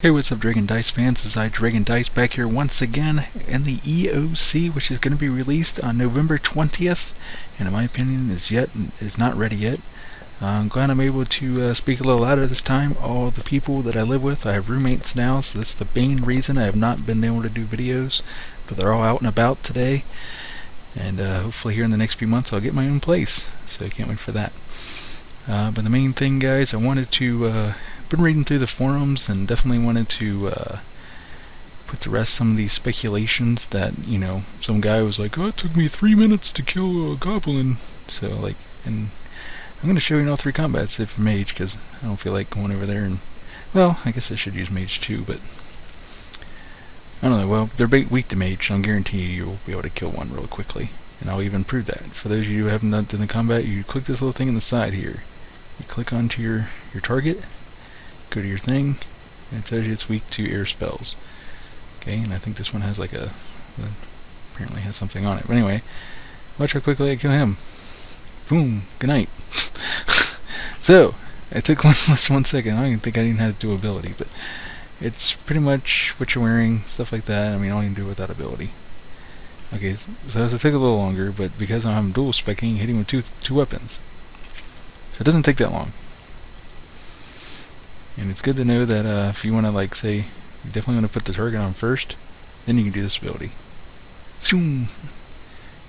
Hey, what's up, Dragon Dice fans? This is Dragon Dice back here once again in the EOC, which is going to be released on November 20th, and in my opinion is not ready yet. I'm glad I'm able to speak a little louder this time. All the people that I live with, I have roommates now, so that's the main reason I have not been able to do videos, but they're all out and about today, and hopefully here in the next few months I'll get my own place, so I can't wait for that. But the main thing, guys, I wanted to been reading through the forums and definitely wanted to put to rest some of these speculations that, you know, some guy was like, oh, it took me 3 minutes to kill a goblin. So, like, and I'm going to show you all 3 combats for mage, because I don't feel like going over there and, well, I guess I should use mage too, but I don't know. Well, they're weak to mage, so I'm guaranteeing you'll be able to kill one real quickly, and I'll even prove that. For those of you who haven't done the combat, you click this little thing on the side here. You click onto your target, go to your thing, and it tells you it's weak to air spells. Okay, and I think this one has like apparently has something on it. But anyway, watch how quickly I kill him. Boom, good night. So, it took less 1 second. I don't even think I even had to do ability, but it's pretty much what you're wearing, stuff like that. I mean, all you can do without ability. Okay, so it took a little longer, but because I'm dual specking, hitting with two weapons. So it doesn't take that long. And it's good to know that if you want to, like, say, you definitely want to put the target on first, then you can do this ability. Shoom!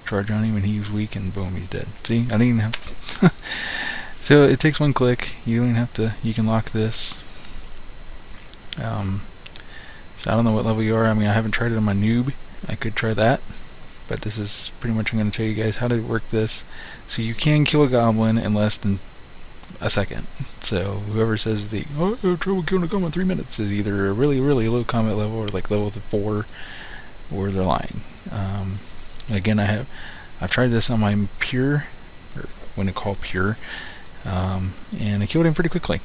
Charge on him when he's weak, and boom, he's dead. See? I didn't even have So it takes 1 click. You don't even have to. You can lock this. So I don't know what level you are. I mean, I haven't tried it on my noob. I could try that. But this is pretty much, I'm going to tell you guys how to work this. So you can kill a goblin in less than a second. So whoever says I have trouble killing a goblin in 3 minutes is either a really, really low combat level or like level 4, or they're lying. Again, I've tried this on my pure, or when it's called pure, and I killed him pretty quickly.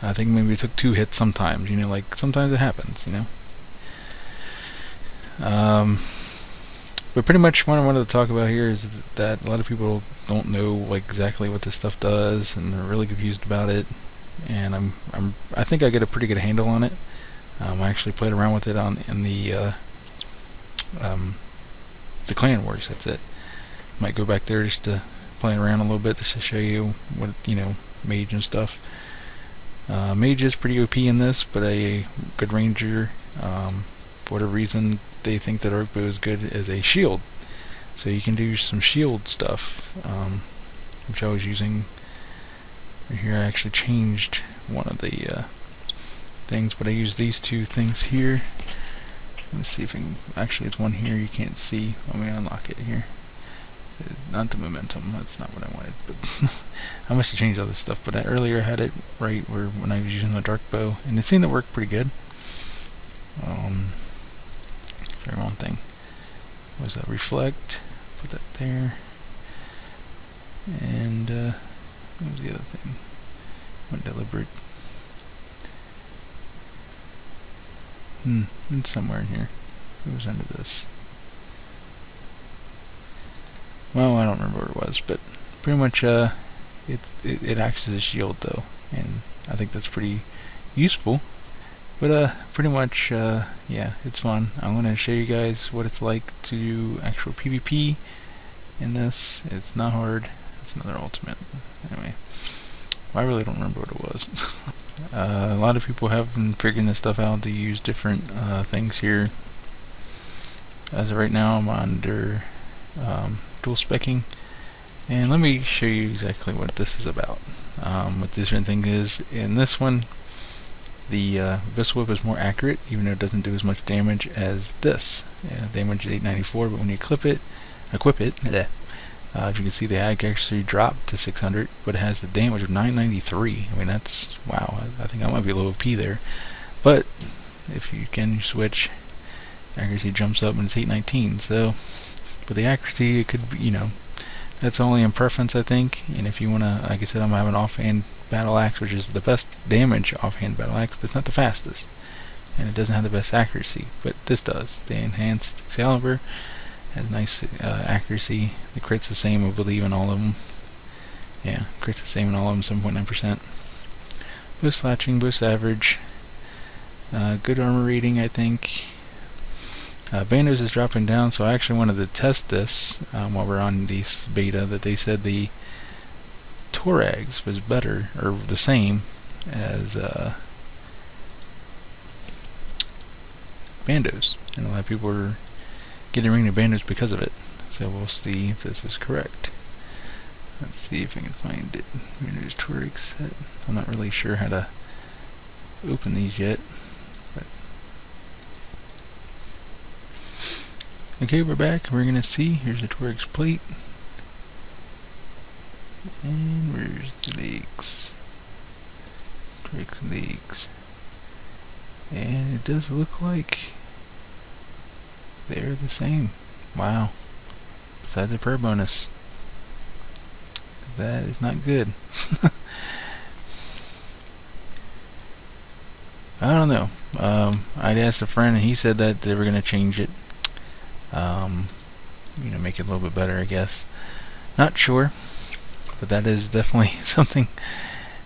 I think maybe it took 2 hits sometimes, you know, like sometimes it happens, you know. But pretty much what I wanted to talk about here is that a lot of people don't know like exactly what this stuff does, and they're really confused about it. And I think I get a pretty good handle on it. I actually played around with it in the Clan Wars. That's it. Might go back there just to play around a little bit just to show you what, you know, mage and stuff. Mage is pretty OP in this, but a good ranger. For whatever reason, they think that arc bow is good as a shield, so you can do some shield stuff, which I was using. Right here I actually changed one of the things, but I use these 2 things here. Let's see if I can, actually it's one here you can't see. Let me unlock it here. Not the momentum, that's not what I wanted, but I must have changed all this stuff, but earlier I had it right where when I was using the dark bow, and it seemed to work pretty good. Sorry, wrong thing. Was that reflect? Put that there. And what was the other thing? Went deliberate. It's somewhere in here. It was under this. Well, I don't remember what it was, but pretty much it acts as a shield though, and I think that's pretty useful. But pretty much, yeah, it's fun. I'm going to show you guys what it's like to do actual PvP in this. It's not hard. It's another ultimate. Anyway, well, I really don't remember what it was. A lot of people have been figuring this stuff out to use different things here. As of right now, I'm under dual specking. And let me show you exactly what this is about. What this thing is, in this one, the Abyssal Whip is more accurate, even though it doesn't do as much damage as this. Damage is 894, but when you equip it, as you can see, the accuracy dropped to 600, but it has the damage of 993. I mean, that's, wow, I think I might be a little OP there. But if you can switch, accuracy jumps up and it's 819. So, but the accuracy, it could be, you know, that's only in preference, I think. And if you want to, like I said, I'm having offhand battle axe, which is the best damage offhand battle axe, but it's not the fastest, and it doesn't have the best accuracy, but this does. The enhanced Excalibur has nice accuracy. The crit's the same, I believe, in all of them. Yeah, crit's the same in all of them, 7.9%. Boost slashing, boost average, Good armor rating, I think. Bandos is dropping down, so I actually wanted to test this while we're on this beta, that they said the Torags was better, or the same, as Bandos. And a lot of people are getting ring of Bandos because of it. So we'll see if this is correct. Let's see if I can find it. Bandos Torag set. I'm not really sure how to open these yet. But okay, we're back. We're gonna see. Here's the Torag's plate. And where's the legs? Torag's legs. And it does look like they're the same. Wow. Besides the per bonus. That is not good. I don't know. I'd asked a friend and he said that they were going to change it. You know, make it a little bit better, I guess. Not sure. But that is definitely something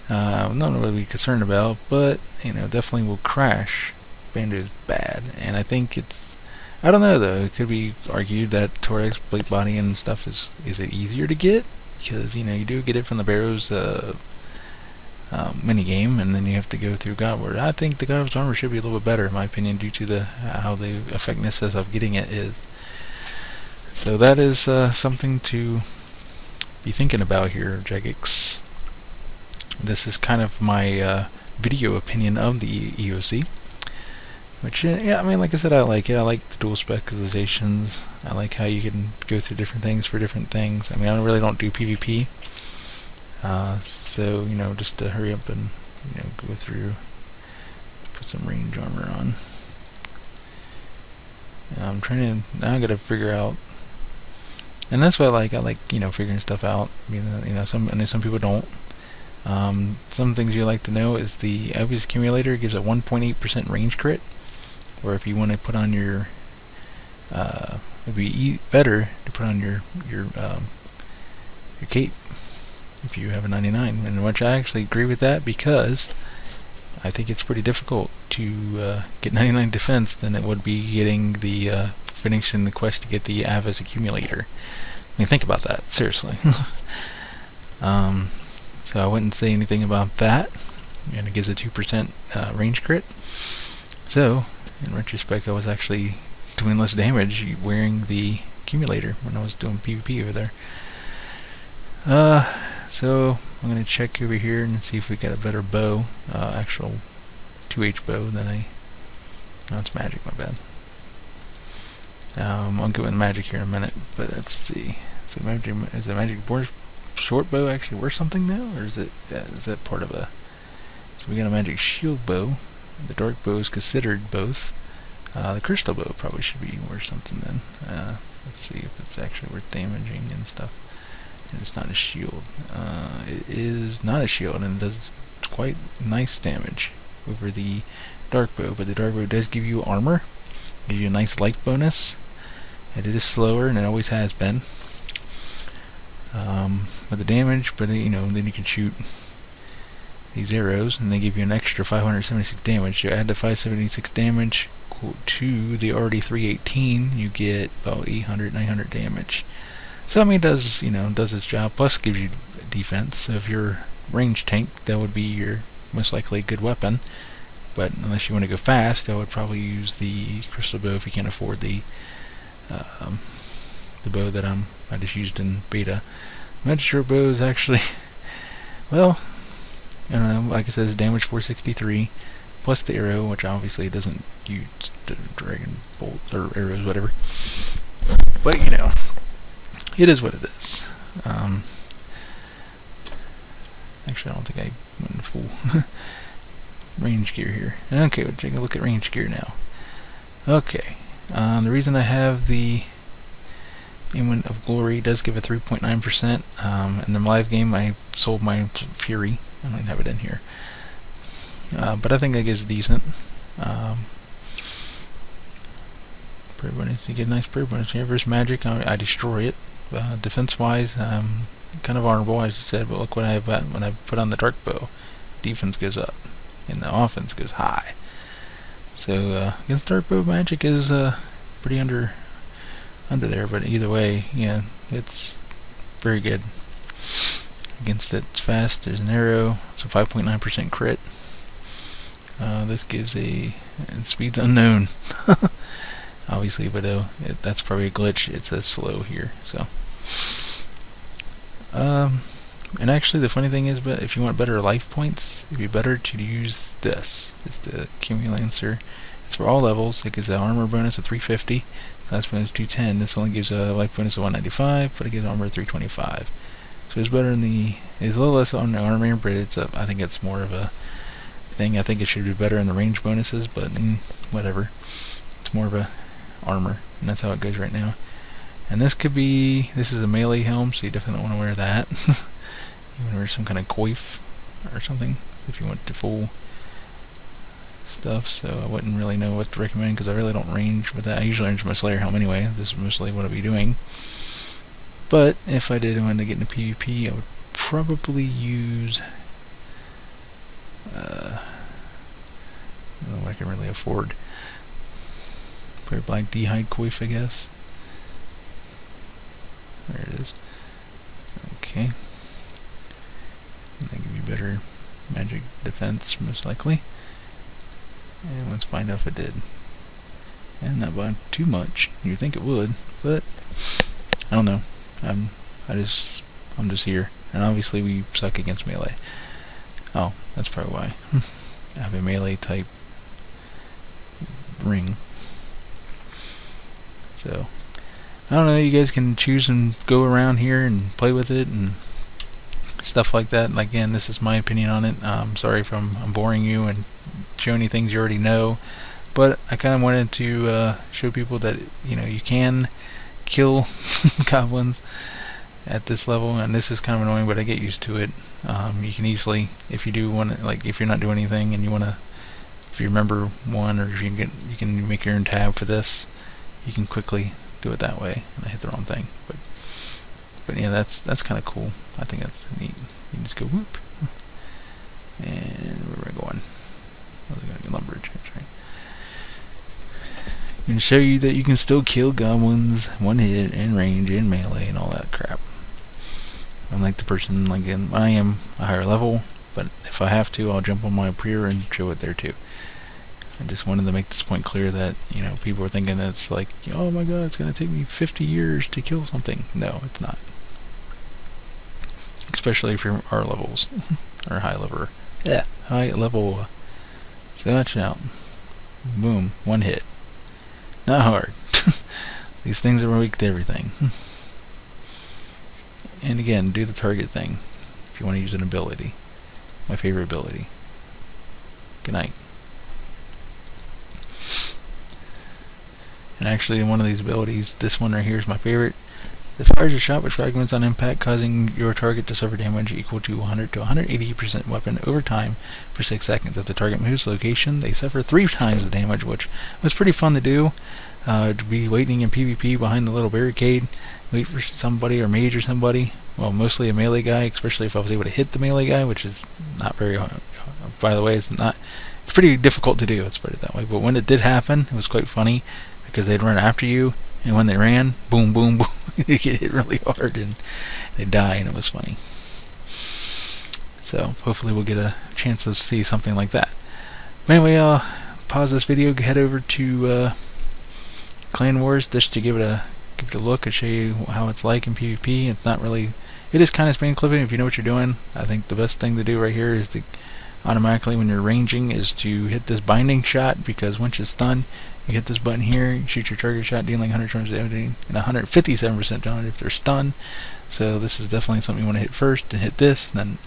I'm not really concerned about. But, you know, definitely will crash. Bandos bad. And I think it's... I don't know though. It could be argued that Torag's plate body and stuff is it easier to get? Because, you know, you do get it from the Barrows mini-game, and then you have to go through Godward. I think the Godward's armor should be a little bit better, in my opinion, due to the how the effectiveness of getting it is. So that is something to be thinking about here, Jagex. This is kind of my video opinion of the EOC. Which, yeah, I mean, like I said, I like it. I like the dual specializations. I like how you can go through different things for different things. I mean, I really don't do PvP. So, you know, just to hurry up and, you know, go through, put some range armor on. I'm trying to, now I gotta figure out, and that's what I like, you know, figuring stuff out. I know some people don't. Some things you like to know is the obvious accumulator gives a 1.8% range crit. Or if you want to put on your, it'd be better to put on your cape if you have a 99, and which I actually agree with that, because I think it's pretty difficult to get 99 defense than it would be getting the finishing the quest to get the Avis accumulator. I mean, think about that seriously. So I wouldn't say anything about that, and it gives a 2% range crit. So in retrospect, I was actually doing less damage wearing the accumulator when I was doing PvP over there. So I'm going to check over here and see if we got a better bow, actual 2H bow than a... No, it's magic, my bad. I'll go with magic here in a minute, but let's see. So magic, is the magic short bow actually worth something now, or is it is that part of a... So we got a magic shield bow. The dark bow is considered both. The crystal bow probably should be worth something then. Let's see if it's actually worth damaging and stuff. And it's not a shield. It is not a shield, and it does quite nice damage over the dark bow. But the dark bow does give you armor, gives you a nice life bonus, and it is slower, and it always has been. But the damage, you know, then you can shoot these arrows, and they give you an extra 576 damage. You add the 576 damage to the already 318, you get about 800, 900 damage. So I mean, it does, you know, does its job. Plus, gives you defense. So if you're range tank, that would be your most likely good weapon. But unless you want to go fast, I would probably use the crystal bow if you can't afford the bow that I just used in beta. Magic bow is actually, well, I don't know, like I said, it's damage 463 plus the arrow, which obviously doesn't use the dragon bolt or arrows, whatever. But you know, it is what it is. Actually, I don't think I went in full range gear here. Okay, we'll take a look at range gear now. Okay, the reason I have the Amulet of Glory does give a 3.9%. In the live game, I sold my Fury. I don't even have it in here. But I think that gives decent. Prayer bonus, you get a nice prayer bonus. Versus magic, I destroy it. Defense-wise, kind of honorable, as you said, but look what I have when I put on the dark bow. Defense goes up, and the offense goes high. So against dark bow magic is pretty under there, but either way, yeah, it's very good. Against it, it's fast, there's an arrow, it's a 5.9% crit. This gives and speed's unknown, obviously, but that's probably a glitch. It says slow here, so. And actually, the funny thing is, but if you want better life points, it'd be better to use this. It's the Accumulancer. It's for all levels. It gives an armor bonus of 350, class bonus 210. This only gives a life bonus of 195, but it gives armor of 325. So it's better in it's a little less on the armor, but I think it's more of a thing. I think it should be better in the range bonuses, but whatever. It's more of a armor, and that's how it goes right now. And this is a melee helm, so you definitely don't want to wear that. You want to wear some kind of coif or something if you want the full stuff. So I wouldn't really know what to recommend because I really don't range with that. I usually range my Slayer helm anyway. This is mostly what I'll be doing. But if I did want to get into PvP, I would probably use I don't know what I can really afford. Probably black D'hide coif, I guess. There it is. Okay. And they give you better magic defense, most likely. And let's find out if it did. And not by too much. You'd think it would, but I don't know. I'm just here. And obviously we suck against melee. Oh, that's probably why. I have a melee type ring. So I don't know, you guys can choose and go around here and play with it and stuff like that. And again, this is my opinion on it. Sorry if I'm boring you and showing you things you already know, but I kind of wanted to show people that you can kill goblins at this level, and this is kind of annoying, but I get used to it. You can easily, if you do want to, like if you're not doing anything and you want to, if you remember one, or if you can make your own tab for this, you can quickly do it that way. And I hit the wrong thing, but yeah, that's kind of cool. I think that's neat. You can just go whoop, and where am I going? Oh, they're gonna get lumberage. That's right. You can show you that you can still kill goblins one hit in range, in melee, and all that crap. Unlike the person, like I am a higher level, but if I have to, I'll jump on my Prior and show it there too. I just wanted to make this point clear that people are thinking that it's like, oh my god, it's gonna take me 50 years to kill something. No, it's not. Especially if you're our levels or high level. Yeah, high level. So watch out. Boom, one hit. Not hard. These things are weak to everything. And again, do the target thing if you want to use an ability. My favorite ability. Good night. And actually, one of these abilities, this one right here is my favorite. It fires a shot with fragments on impact, causing your target to suffer damage equal to 100 to 180% weapon over time for 6 seconds. If the target moves location, they suffer 3 times the damage, which was pretty fun to do. To be waiting in PvP behind the little barricade, wait for somebody or mage or somebody. Well, mostly a melee guy, especially if I was able to hit the melee guy, which is not very hard. By the way, it's pretty difficult to do, let's put it that way. But when it did happen, it was quite funny because they'd run after you, and when they ran, boom, boom, boom, they get hit really hard and they die, and it was funny. So hopefully we'll get a chance to see something like that. But anyway, I'll pause this video, head over to Clan Wars just to give it a look and show you how it's like in PvP. It's not really, it is kind of spam clipping if you know what you're doing. I think the best thing to do right here is to automatically, when you're ranging, is to hit this binding shot, because once it's stunned, you hit this button here, you shoot your target shot, dealing 100 times damage and 157% damage if they're stunned. So this is definitely something you want to hit first, and hit this, and then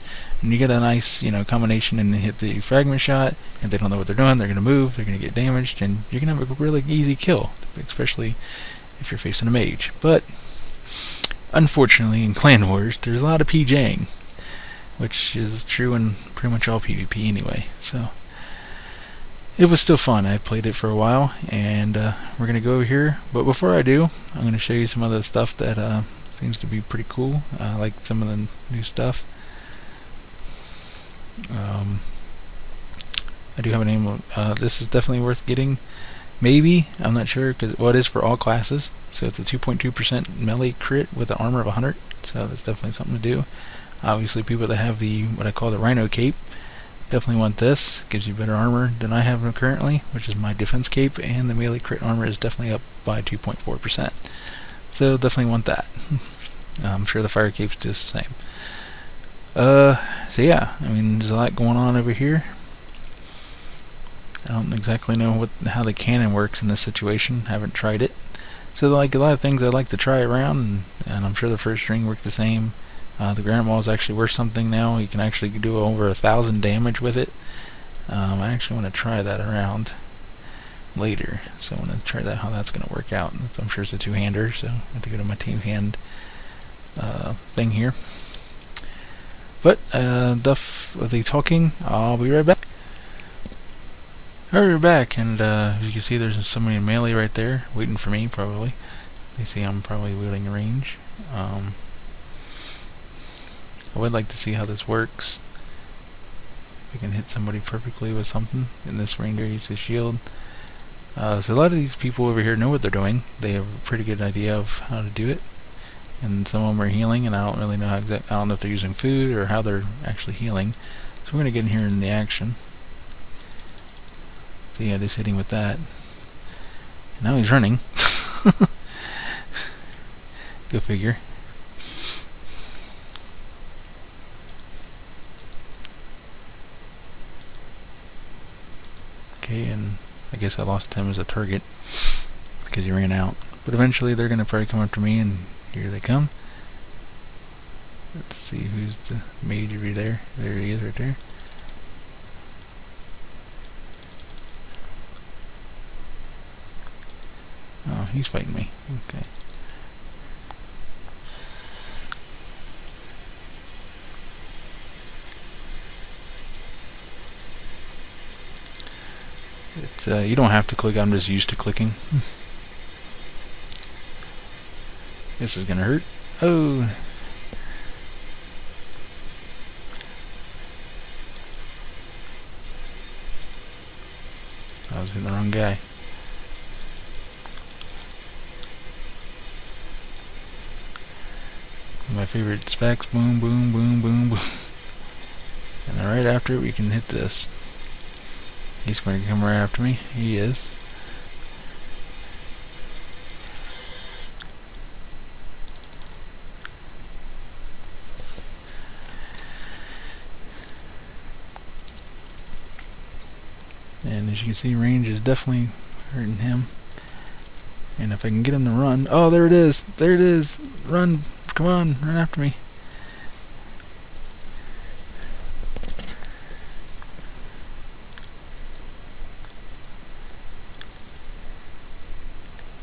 when you get a nice combination and hit the fragment shot, and they don't know what they're doing, they're going to move, they're going to get damaged, and you're going to have a really easy kill, especially if you're facing a mage. But unfortunately in Clan Wars there's a lot of PJing, which is true in pretty much all PvP anyway. So it was still fun. I played it for a while, and we're going to go over here. But before I do, I'm going to show you some of the stuff that seems to be pretty cool. Like some of the new stuff. I do have a name. This is definitely worth getting. Maybe, I'm not sure, because it is for all classes. So it's a 2.2% melee crit with an armor of 100. So that's definitely something to do. Obviously, people that have the what I call the Rhino cape definitely want this. Gives you better armor than I have currently, which is my defense cape, and the melee crit armor is definitely up by 2.4%. So definitely want that. I'm sure the fire cape's just the same. So yeah, I mean, there's a lot going on over here. I don't exactly know how the cannon works in this situation. Haven't tried it. So like a lot of things I'd like to try around, and I'm sure the first string worked the same. The granite maul is actually worth something now. You can actually do over 1,000 damage with it. I actually want to try that around later. So I want to try that, how that's going to work out. I'm sure it's a two-hander, so I have to go to my team-hand thing here. But enough of the talking. I'll be right back. Alright, we're back, and as you can see, there's somebody in melee right there, waiting for me, probably. They see I'm probably wielding range. I would like to see how this works. If I can hit somebody perfectly with something. In this ranger, use his shield. So a lot of these people over here know what they're doing. They have a pretty good idea of how to do it. And some of them are healing, and I don't really know how I don't know if they're using food or how they're actually healing. So we're going to get in here in the action. So yeah, just hitting with that. Now he's running. Go figure. Okay, and I guess I lost him as a target because he ran out. But eventually they're going to probably come after me, and here they come. Let's see who's the mage over there. There he is right there. Oh, he's fighting me. Okay. You don't have to click, I'm just used to clicking. This is gonna hurt. Oh! I was hitting the wrong guy. My favorite specs, boom, boom, boom, boom, boom. And then right after it, we can hit this. He's going to come right after me. He is. And as you can see, range is definitely hurting him. And if I can get him to run... Oh, there it is! There it is! Run! Come on, run after me.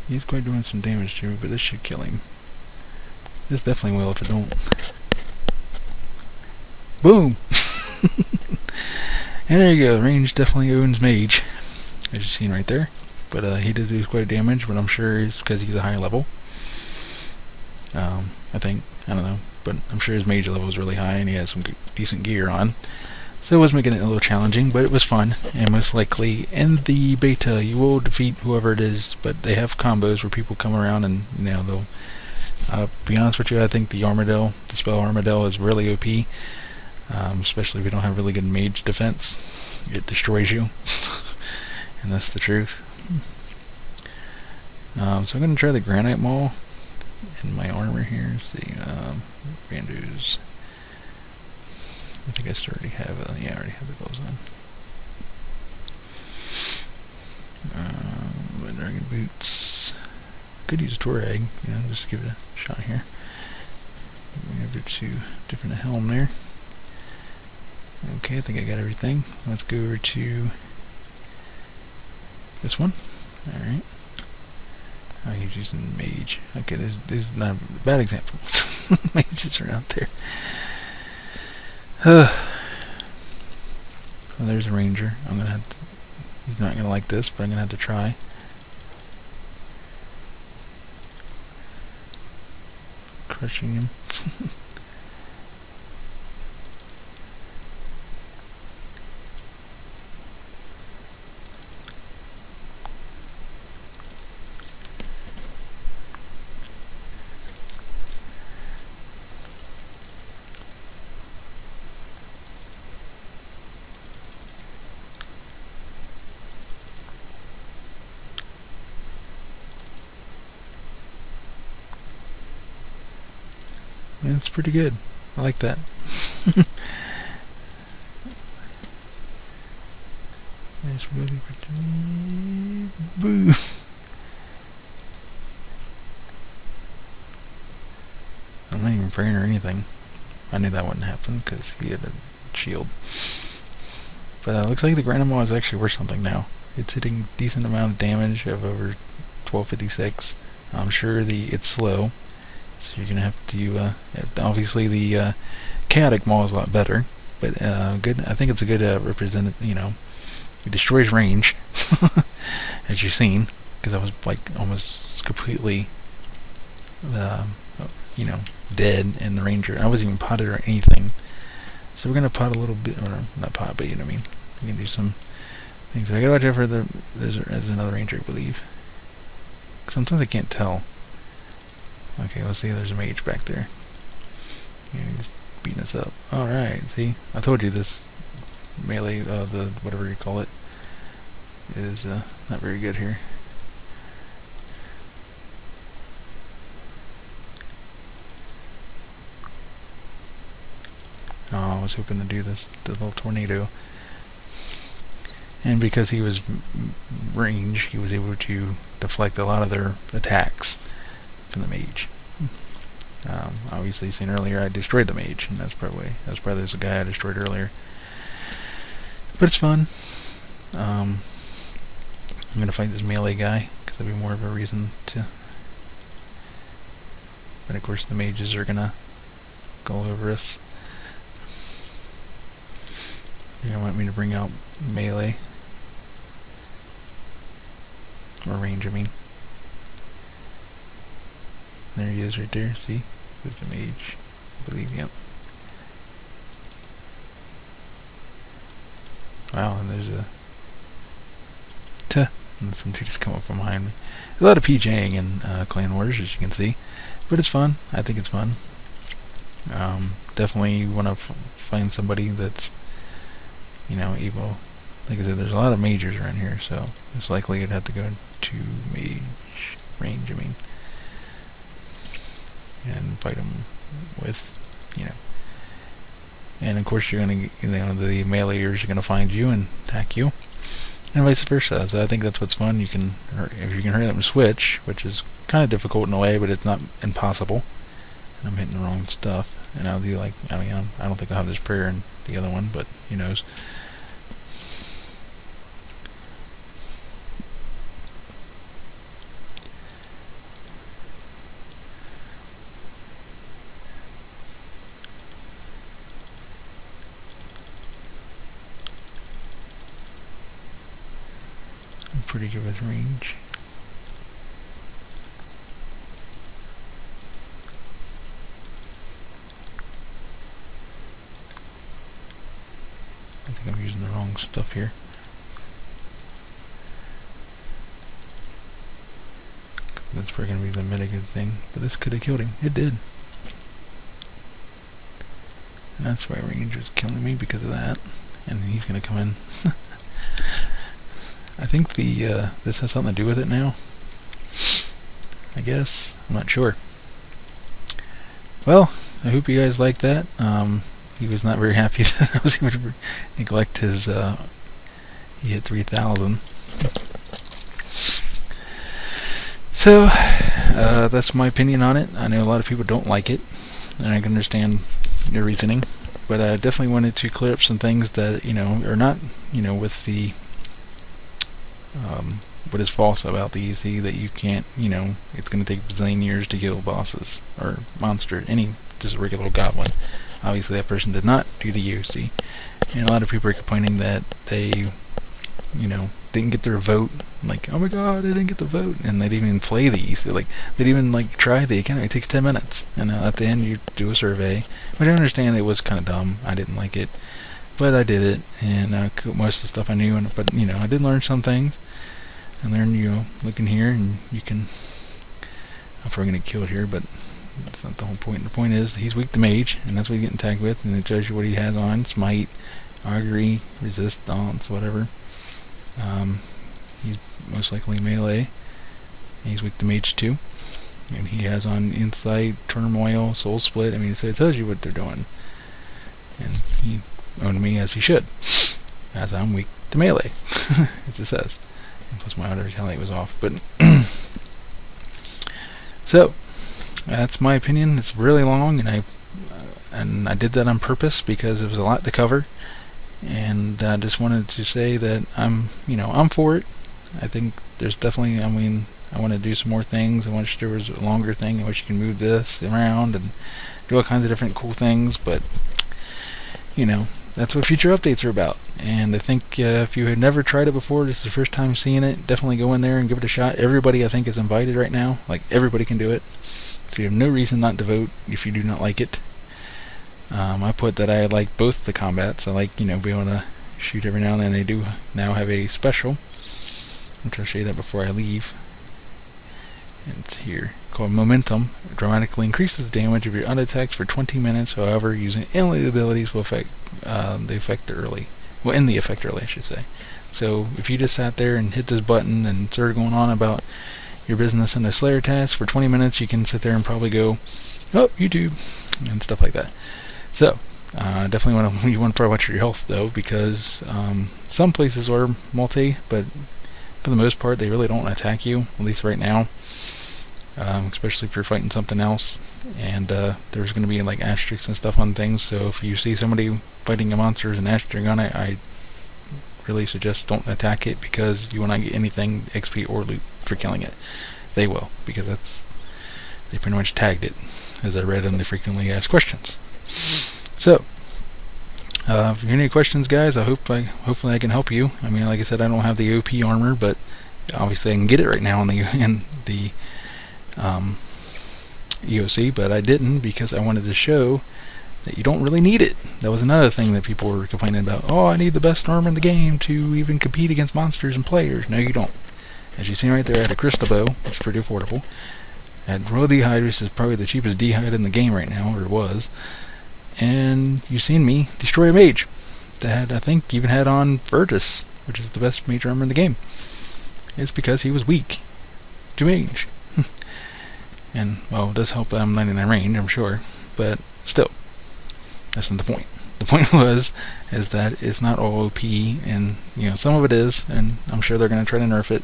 He's quite doing some damage to me, but this should kill him. This definitely will if it don't. Boom! And there you go. Range definitely owns mage, as you've seen right there. But he did do quite a damage, but I'm sure it's because he's a higher level. I think. I don't know. But I'm sure his mage level was really high, and he has some decent gear on. So it was making it a little challenging, but it was fun. And most likely, in the beta, you will defeat whoever it is, but they have combos where people come around and, you know, they'll... be honest with you, I think the Armadillo, the spell Armadillo, is really OP. Especially if you don't have really good mage defense. It destroys you. And that's the truth. So I'm going to try the Granite maul in my armor here. Let's see, bandages. I think I still already have yeah, I already have the gloves on. My dragon boots. Could use a Torag, you know, just give it a shot here. Moving over to different helm there. Okay, I think I got everything. Let's go over to this one. Alright. Oh, he's using mage. Okay, this is not a bad example. Mages are out there. Well, there's a ranger. I'm gonna have to, he's not gonna like this, but I'm gonna have to try. Crushing him. It's pretty good. I like that. It's really pretty. Boo! I'm not even praying or anything. I knew that wouldn't happen because he had a shield. But it looks like the Granite maul is actually worth something now. It's hitting a decent amount of damage of over 1256. I'm sure it's slow, so you're gonna have to. Obviously, the chaotic maul is a lot better, but good. I think it's a good representative. You know, it destroys range, as you've seen, because I was like almost completely, you know, dead in the ranger. I wasn't even potted or anything. So we're gonna pot a little bit, or not pot, but you know what I mean. We can do some things. I gotta watch out for there's another ranger, I believe. Sometimes I can't tell. Okay, let's see. There's a mage back there. Yeah, he's beating us up. All right. See, I told you this melee, the whatever you call it, is not very good here. Oh, I was hoping to do the little tornado. And because he was range, he was able to deflect a lot of their attacks from the mage. Obviously, seen earlier, I destroyed the mage, and that's probably the guy I destroyed earlier. But it's fun. I'm gonna fight this melee guy because that'd be more of a reason to. But of course, the mages are gonna go over us. You're gonna want me to bring out melee. Or range, I mean. There he is right there, see? There's the mage, I believe, yep. Wow, and there's a... and some dude just come up from behind me. A lot of PJing in Clan Wars, as you can see. But it's fun. I think it's fun. Definitely want to find somebody that's, you know, able... Like I said, there's a lot of majors around here, so it's likely I'd have to go to mage range, I mean, and fight them with, you know. And of course, you're gonna, you know, the meleeers are gonna find you and attack you, and vice versa. So I think that's what's fun. You can, if you can hurry up and switch, which is kind of difficult in a way, but it's not impossible. And I'm hitting the wrong stuff, and I'll do like, I mean, I don't think I'll have this prayer in the other one, but who knows. I'm pretty good with range. I think I'm using the wrong stuff here. That's probably going to be the mitigate thing, but this could have killed him. It did. And that's why range was killing me, because of that. And he's going to come in. I think this has something to do with it now. I guess. I'm not sure. Well, I hope you guys liked that. He was not very happy that I was able to neglect his, he hit 3,000. So, that's my opinion on it. I know a lot of people don't like it, and I can understand your reasoning. But I definitely wanted to clear up some things that, you know, are not, you know, with the, what is false about the EOC, that you can't, you know, it's going to take a bazillion years to kill bosses, or monster, just a regular goblin. Obviously that person did not do the EOC. And a lot of people are complaining that they, you know, didn't get their vote. Like, oh my god, they didn't get the vote. And they didn't even play the EOC. Like, they didn't even, like, try the account. It takes 10 minutes. And at the end you do a survey. Which I understand it was kind of dumb. I didn't like it. But I did it. And most of the stuff I knew. But, you know, I did learn some things. I learned, you know, looking here, and you can... I'm probably going to get killed here, but that's not the whole point. The point is, he's weak to mage, and that's what he's getting tagged with, and it tells you what he has on. Smite, augury, resistance, whatever. He's most likely melee. He's weak to mage too. And he has on Insight, Turmoil, Soul Split. I mean, so it tells you what they're doing. And he owned me as he should, as I'm weak to melee, as it says. And plus my auto retaliate was off. But so that's my opinion. It's really long, and I did that on purpose because it was a lot to cover. And I just wanted to say that I'm for it. I think there's definitely, I want to do some more things. I wish there was a longer thing. I wish you can move this around and do all kinds of different cool things, but that's what future updates are about. And I think if you had never tried it before, this is the first time seeing it, definitely go in there and give it a shot. Everybody, I think, is invited right now. Like, everybody can do it. So you have no reason not to vote if you do not like it. I put that I like both the combats. I like, being able to shoot every now and then. They do now have a special, which I'll show you that before I leave. And it's here, called Momentum. It dramatically increases the damage of your unattacks for 20 minutes. However, using any abilities will affect the effect early. Well, end the effect early, I should say. So if you just sat there and hit this button and started going on about your business in a Slayer task for 20 minutes, you can sit there and probably go, oh, YouTube, and stuff like that. So, definitely you want to probably watch your health, though, because some places are multi, but for the most part, they really don't attack you, at least right now. Especially if you're fighting something else. And there's going to be like asterisks and stuff on things, so if you see somebody fighting a monster as an asterisk on it, I really suggest don't attack it, because you will not get anything XP or loot for killing it. They will, because they pretty much tagged it, as I read in the frequently asked questions. So, if you have any questions, guys, hopefully I can help you. I mean, like I said, I don't have the OP armor, but obviously I can get it right now in the EOC, but I didn't because I wanted to show that you don't really need it. That was another thing that people were complaining about. Oh, I need the best armor in the game to even compete against monsters and players. No, you don't. As you see right there, I had a crystal bow, which is pretty affordable. I had Royal Dehyde, which is probably the cheapest Dehyde in the game right now, or it was. And you've seen me destroy a mage that I think even had on Virtus, which is the best mage armor in the game. It's because he was weak to mage. And, well, it does help that I'm 99 range, I'm sure, but still, that's not the point. The point is that it's not all OP, and, some of it is, and I'm sure they're going to try to nerf it.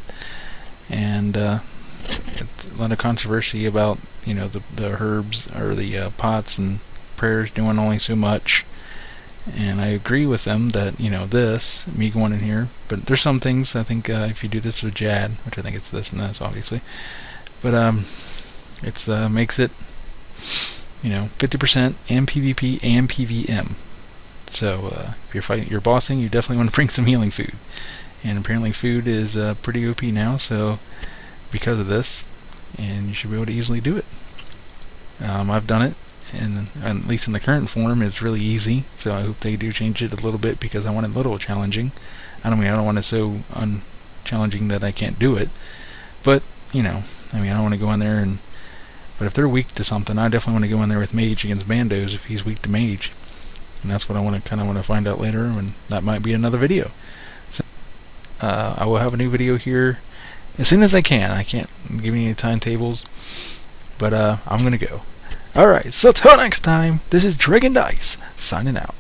And, it's a lot of controversy about, the herbs, or the pots and prayers doing only so much. And I agree with them that, me going in here, but there's some things, I think, if you do this with Jad, which I think it's this and this, obviously, but, it's makes it 50% and PvP and PvM. So if you're bossing, you definitely want to bring some healing food. And apparently food is pretty OP now, so because of this, and you should be able to easily do it. I've done it, and at least in the current form, it's really easy. So I hope they do change it a little bit, because I want it a little challenging. I don't want it so unchallenging that I can't do it, but I don't want to go in there and. But if they're weak to something, I definitely want to go in there with Mage against Bandos if he's weak to Mage. And that's what I want to find out later, and that might be another video. So, I will have a new video here as soon as I can. I can't give you any timetables, but I'm going to go. Alright, so till next time, this is Dragon Dice, signing out.